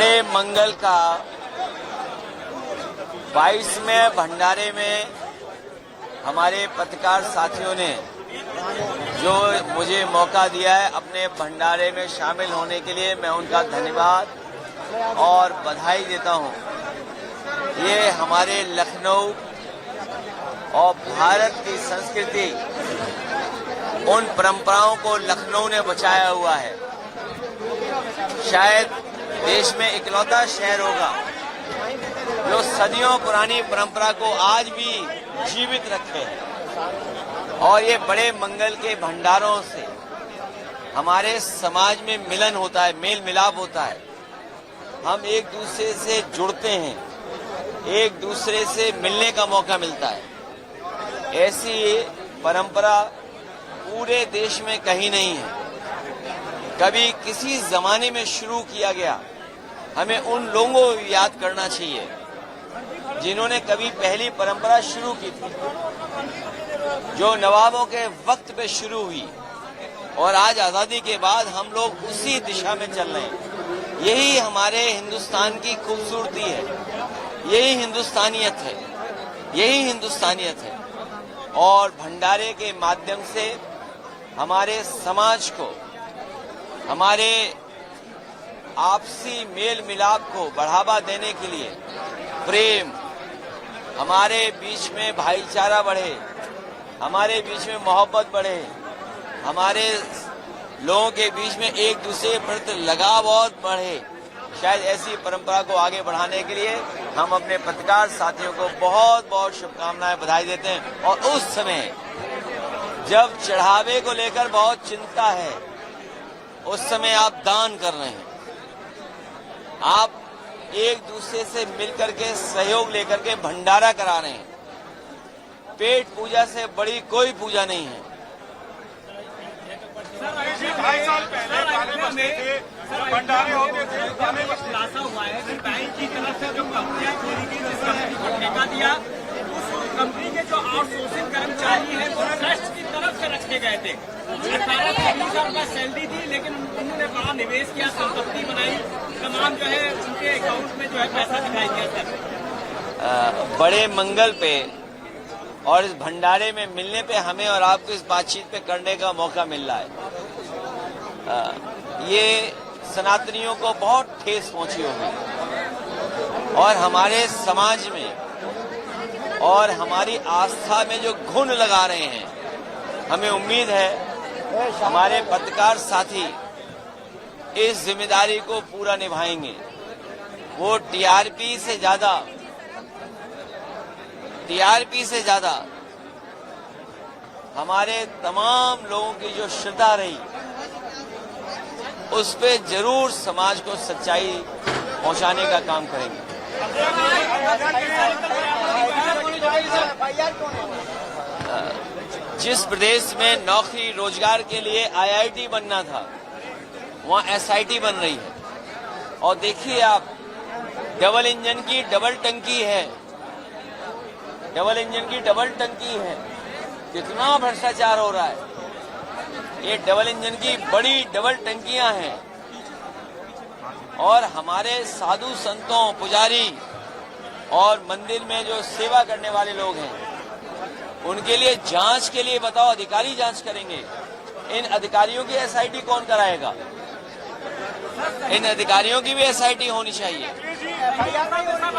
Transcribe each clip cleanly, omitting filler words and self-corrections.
बड़े मंगल का 22वें भंडारे में हमारे पत्रकार साथियों ने जो मुझे मौका दिया है अपने भंडारे में शामिल होने के लिए, मैं उनका धन्यवाद और बधाई देता हूं। ये हमारे लखनऊ और भारत की संस्कृति, उन परंपराओं को लखनऊ ने बचाया हुआ है। शायद देश में इकलौता शहर होगा जो सदियों पुरानी परंपरा को आज भी जीवित रखे है। और ये बड़े मंगल के भंडारों से हमारे समाज में मिलन होता है, मेल मिलाप होता है। हम एक दूसरे से जुड़ते हैं, एक दूसरे से मिलने का मौका मिलता है। ऐसी परंपरा पूरे देश में कहीं नहीं है। कभी किसी जमाने में शुरू किया गया। हमें उन लोगों को याद करना चाहिए जिन्होंने कभी पहली परंपरा शुरू की थी, जो नवाबों के वक्त पे शुरू हुई और आज आजादी के बाद हम लोग उसी दिशा में चल रहे हैं। यही हमारे हिंदुस्तान की खूबसूरती है, यही हिंदुस्तानियत है, यही हिंदुस्तानियत है। और भंडारे के माध्यम से हमारे समाज को, हमारे आपसी मेल मिलाप को बढ़ावा देने के लिए, प्रेम, हमारे बीच में भाईचारा बढ़े, हमारे बीच में मोहब्बत बढ़े, हमारे लोगों के बीच में एक दूसरे के प्रति लगाव और बढ़े। शायद ऐसी परंपरा को आगे बढ़ाने के लिए हम अपने पत्रकार साथियों को बहुत बहुत शुभकामनाएं, बधाई देते हैं। और उस समय जब चढ़ावे को लेकर बहुत चिंता है, उस समय आप दान कर रहे हैं, आप एक दूसरे से मिलकर के सहयोग लेकर के भंडारा करा रहे हैं। पेट पूजा से बड़ी कोई पूजा नहीं है। 2.5 साल पहले भंडारे होते थे, खुलासा हुआ है कि बैंक की तरफ से जो कंपनियां खोली गई, जिसका ठेका दिया, उस कंपनी के जो आउटसोर्सिंग कर्मचारी हैं वो ट्रस्ट की तरफ से रखे गए थे। 18,000 का सैलरी दी, लेकिन उन्होंने बड़ा निवेश किया, संपत्ति बनाई, तमाम जो है उनके अकाउंट में जो है पैसा दिखाई दिया। सर, बड़े मंगल पे और इस भंडारे में मिलने पे हमें और आपको इस बातचीत पे करने का मौका मिल रहा है। ये सनातनियों को बहुत ठेस पहुंची होगी और हमारे समाज में और हमारी आस्था में जो घुन लगा रहे हैं, हमें उम्मीद है हमारे पत्रकार साथी इस जिम्मेदारी को पूरा निभाएंगे। वो टीआरपी से ज्यादा हमारे तमाम लोगों की जो श्रद्धा रही, उस पे जरूर समाज को सच्चाई पहुंचाने का काम करेंगे। जिस प्रदेश में नौकरी रोजगार के लिए आईआईटी बनना था, वहां एसआईटी बन रही है। और देखिए आप, डबल इंजन की डबल टंकी है, डबल इंजन की डबल टंकी है। कितना भ्रष्टाचार हो रहा है। ये डबल इंजन की बड़ी डबल टंकियां हैं। और हमारे साधु संतों, पुजारी और मंदिर में जो सेवा करने वाले लोग हैं, उनके लिए जांच के लिए बताओ, अधिकारी जांच करेंगे। इन अधिकारियों की एसआईटी कौन कराएगा? इन अधिकारियों की भी एसआईटी होनी चाहिए।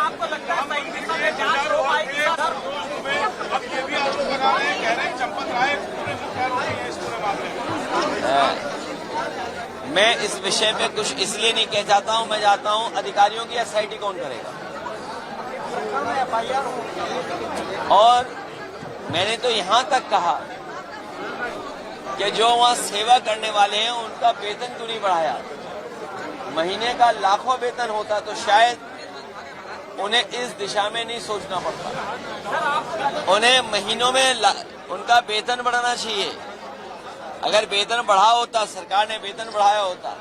आपको लगता है जांच हो पाएगी? अब ये भी आरोप लगा रहे हैं, कह रहे हैं चंपत राय पूरे मुखर नहीं है इस पूरे मामले में। मैं इस विषय पे कुछ इसलिए नहीं कह चाहता हूं। मैं चाहता हूं अधिकारियों की एसआईटी कौन करेगा। और मैंने तो यहां तक कहा कि जो वहां सेवा करने वाले हैं उनका वेतन क्यों नहीं बढ़ाया। महीने का लाखों वेतन होता तो शायद उन्हें इस दिशा में नहीं सोचना पड़ता। उन्हें महीनों में उनका वेतन बढ़ाना चाहिए। अगर वेतन बढ़ा होता, सरकार ने वेतन बढ़ाया होता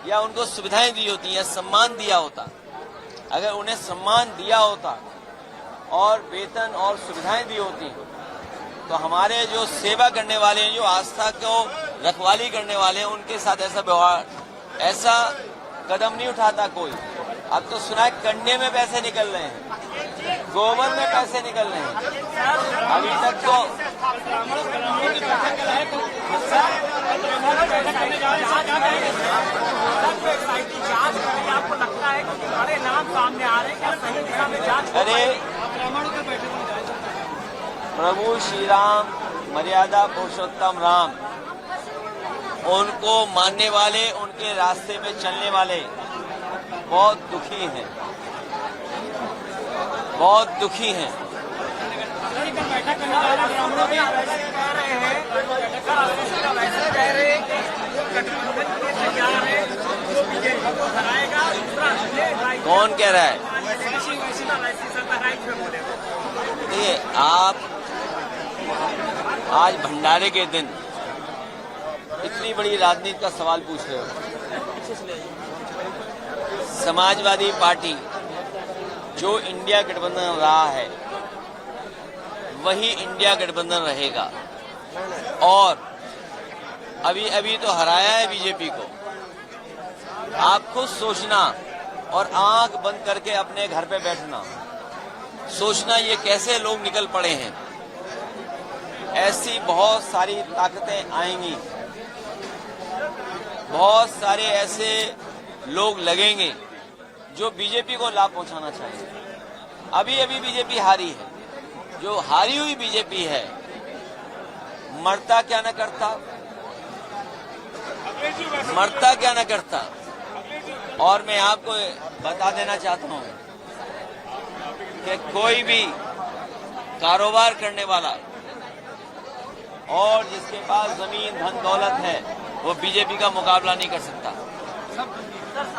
या उनको सुविधाएं दी होती या सम्मान दिया होता, अगर उन्हें सम्मान दिया होता और वेतन और सुविधाएं दी होती, तो हमारे जो सेवा करने वाले हैं, जो आस्था को रखवाली करने वाले हैं, उनके साथ ऐसा व्यवहार, ऐसा कदम नहीं उठाता कोई। अब तो सुना है कंडे में पैसे निकल रहे हैं, गोबर में पैसे निकल रहे हैं। अभी तक तो आपको लगता है कि बड़े नाम सामने आ रहे हैं, क्या सही दिशा में जांच? अरे प्रभु श्री राम, मर्यादा पुरुषोत्तम राम, उनको मानने वाले, उनके रास्ते पे चलने वाले बहुत दुखी हैं, बहुत दुखी हैं। कौन कह रहा है? देखिए, आप आज भंडारे के दिन इतनी बड़ी राजनीति का सवाल पूछ रहे हो। समाजवादी पार्टी जो इंडिया गठबंधन रहा है वही इंडिया गठबंधन रहेगा, और अभी अभी तो हराया है बीजेपी को। आप खुद सोचना और आंख बंद करके अपने घर पे बैठना, सोचना ये कैसे लोग निकल पड़े हैं। ऐसी बहुत सारी ताकतें आएंगी, बहुत सारे ऐसे लोग लगेंगे जो बीजेपी को लाभ पहुंचाना चाहेंगे। अभी अभी बीजेपी हारी है, जो हारी हुई बीजेपी है, मरता क्या न करता, मरता क्या न करता। और मैं आपको बता देना चाहता हूं कि कोई भी कारोबार करने वाला और जिसके पास जमीन धन दौलत है वो बीजेपी का मुकाबला नहीं कर सकता।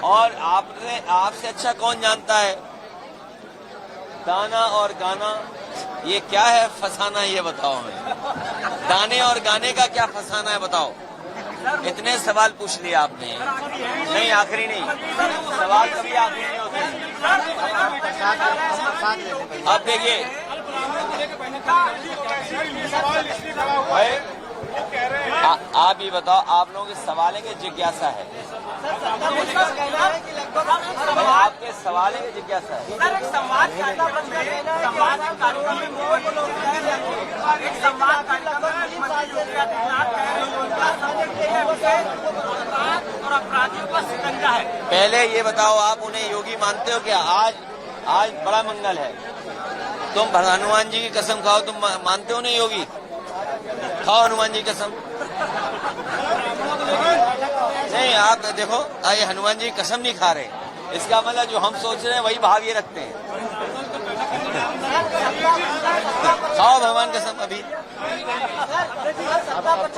और आपसे अच्छा कौन जानता है दाना और गाना ये क्या है, फसाना, ये बताओ हमें। दाने और गाने का क्या फसाना है बताओ। इतने सवाल पूछ लिए आपने। नहीं, आखिरी नहीं, सवाल कभी आखिरी नहीं होते। अब देखिए भाई, आप ही बताओ, आप लोगों के सवाल है कि जिज्ञासा है? आपके सवाल है कि जिज्ञासा है? पहले ये बताओ, आप उन्हें योगी मानते हो क्या? आज बड़ा मंगल है, तुम हनुमान जी की कसम खाओ, तुम मानते हो नहीं योगी? खाओ हनुमान जी की कसम। नहीं, आप देखो, ये हनुमान जी की कसम नहीं खा रहे, इसका मतलब जो हम सोच रहे हैं वही भाव ये रखते हैं। खाओ भगवान कसम अभी।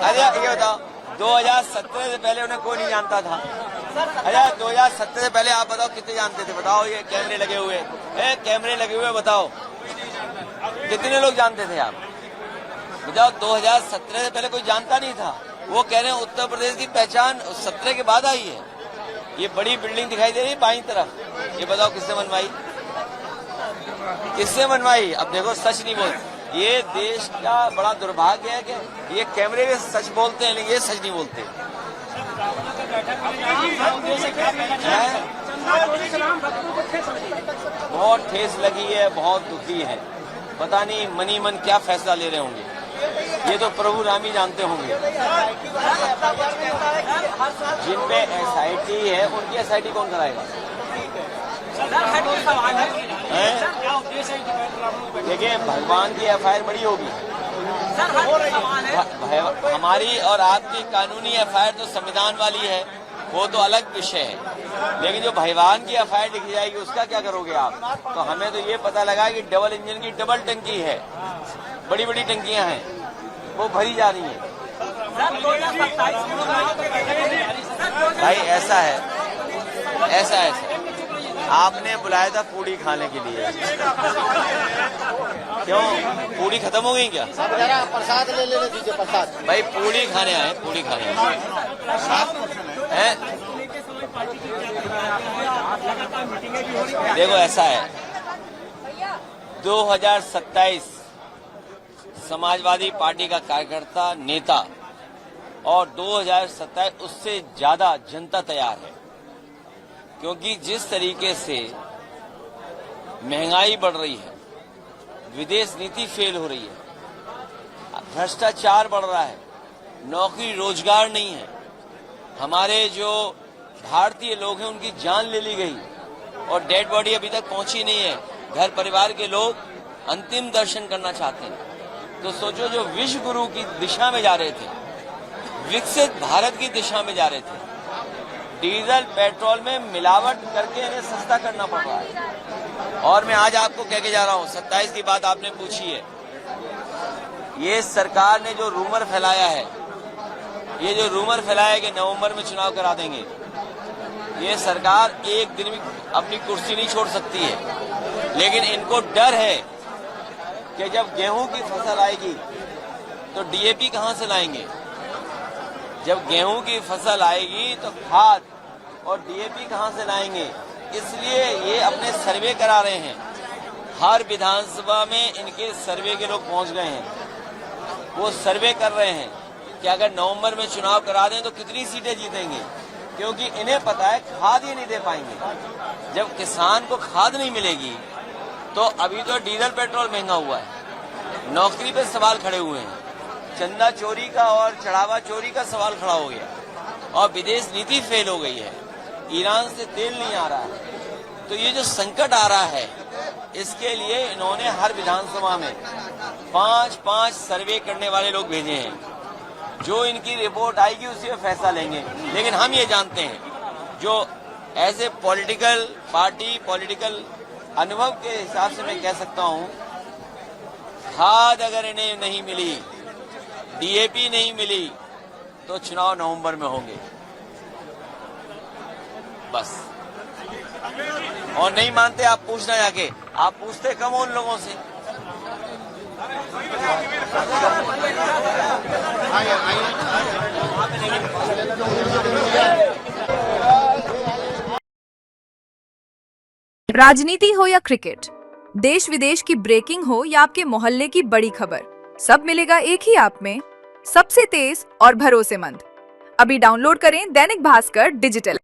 अरे ये बताओ, 2017 से पहले उन्हें कोई नहीं जानता था। अच्छा, 2017 से पहले आप बताओ कितने जानते थे? बताओ, ये कैमरे लगे हुए, कैमरे लगे हुए, बताओ कितने लोग जानते थे आप? बताओ, 2017 से पहले कोई जानता नहीं था। वो कह रहे हैं उत्तर प्रदेश की पहचान 17 के बाद आई है। ये बड़ी बिल्डिंग दिखाई दे रही है बाईं तरफ, ये बताओ किसने बनवाई, किसने बनवाई? अब देखो, सच नहीं बोलते। ये देश का बड़ा दुर्भाग्य है कि ये कैमरे में सच बोलते हैं लेकिन ये सच नहीं बोलते। बहुत ठेस लगी है, बहुत दुखी है। पता नहीं मनी मन क्या फैसला ले रहे होंगे, ये तो प्रभु राम ही जानते होंगे। जिनपे एसआईटी है उनकी एसआईटी कौन कराएगा? देखिए, भगवान की एफआईआर बड़ी होगी, हमारी और आपकी कानूनी एफआईआर तो संविधान वाली है, वो तो अलग विषय है। लेकिन जो भगवान की एफआईआर लिखी जाएगी उसका क्या करोगे आप? तो हमें तो ये पता लगा कि डबल इंजन की डबल टंकी है, बड़ी बड़ी टंकियां हैं, वो भरी जा रही हैं। भाई ऐसा है, ऐसा है, आपने बुलाया था पूड़ी खाने के लिए, क्यों पूड़ी खत्म हो गई क्या? प्रसाद ले लीजिए, प्रसाद। भाई पूड़ी खाने आए, पूड़ी खाने हैं। देखो ऐसा है, 2027 समाजवादी पार्टी का कार्यकर्ता, नेता, और 2027 उससे ज्यादा जनता तैयार है। क्योंकि जिस तरीके से महंगाई बढ़ रही है, विदेश नीति फेल हो रही है, भ्रष्टाचार बढ़ रहा है, नौकरी रोजगार नहीं है, हमारे जो भारतीय लोग हैं उनकी जान ले ली गई और डेड बॉडी अभी तक पहुंची नहीं है। घर परिवार के लोग अंतिम दर्शन करना चाहते हैं। तो सोचो, जो विश्व गुरु की दिशा में जा रहे थे, विकसित भारत की दिशा में जा रहे थे, डीजल पेट्रोल में मिलावट करके इन्हें सस्ता करना पड़ रहा है। और मैं आज आपको कह के जा रहा हूं, 27 की बात आपने पूछी है, ये सरकार ने जो रूमर फैलाया है, ये जो रूमर फैलाया कि नवंबर में चुनाव करा देंगे, ये सरकार एक दिन भी अपनी कुर्सी नहीं छोड़ सकती है। लेकिन इनको डर है कि जब गेहूं की फसल आएगी तो डीएपी कहां से लाएंगे, जब गेहूं की फसल आएगी तो खाद और डीएपी कहां से लाएंगे। इसलिए ये अपने सर्वे करा रहे हैं। हर विधानसभा में इनके सर्वे के लोग पहुंच गए हैं, वो सर्वे कर रहे हैं कि अगर नवंबर में चुनाव करा दें तो कितनी सीटें जीतेंगे, क्योंकि इन्हें पता है खाद ही नहीं दे पाएंगे। जब किसान को खाद नहीं मिलेगी तो अभी तो डीजल पेट्रोल महंगा हुआ है, नौकरी पे सवाल खड़े हुए हैं, चंदा चोरी का और चढ़ावा चोरी का सवाल खड़ा हो गया और विदेश नीति फेल हो गई है, ईरान से तेल नहीं आ रहा है। तो ये जो संकट आ रहा है, इसके लिए इन्होंने हर विधानसभा में 5-5 सर्वे करने वाले लोग भेजे हैं। जो इनकी रिपोर्ट आएगी उसी में फैसला लेंगे। लेकिन हम ये जानते हैं, जो ऐसे पॉलिटिकल पार्टी, पॉलिटिकल अनुभव के हिसाब से मैं कह सकता हूं, खाद अगर इन्हें नहीं मिली, डीएपी नहीं मिली, तो चुनाव नवंबर में होंगे बस। और नहीं मानते आप पूछना जाके, आप पूछते कम उन लोगों से। राजनीति हो या क्रिकेट, देश विदेश की ब्रेकिंग हो या आपके मोहल्ले की बड़ी खबर, सब मिलेगा एक ही ऐप में, सबसे तेज और भरोसेमंद। अभी डाउनलोड करें दैनिक भास्कर डिजिटल।